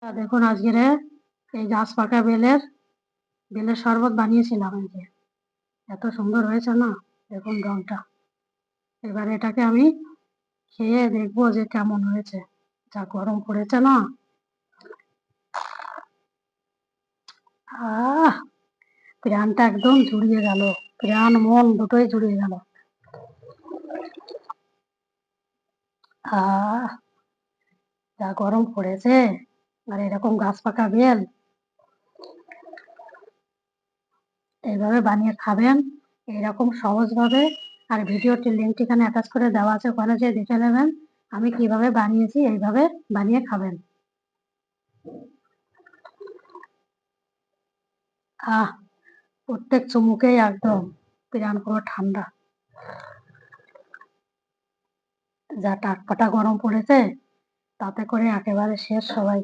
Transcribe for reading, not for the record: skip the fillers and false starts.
দেখুন আজকের এই গাছ পাকা বেলের শরবত বানিয়েছিলাম। এই যে এত সুন্দর হয়েছে না, দেখুন রংটা। এবার এটাকে আমি খেয়ে দেখবো যে কেমন হয়েছে। যা গরম পড়েছে না, আহ প্রাণটা একদম জুড়িয়ে গেল, প্রাণ মন দুটোই জুড়িয়ে গেল। আহ যা গরম পড়েছে, আর এরকম গাছ পাকা বেল এইভাবে বানিয়ে খাবেন, এইরকম সহজভাবে। আর ভিডিওটির লিঙ্কটি এখানে অ্যাটাচ করে দেওয়া আছে, ওখানে যেয়ে দেখে নেবেন আমি কিভাবে বানিয়েছি। এইভাবে বানিয়ে খাবেন। আহ প্রত্যেক চুমুকেই একদম প্রাণ পুরো ঠান্ডা। যা টাটকাটা গরম পড়েছে, তাতে করে একেবারে শেষ সবাই।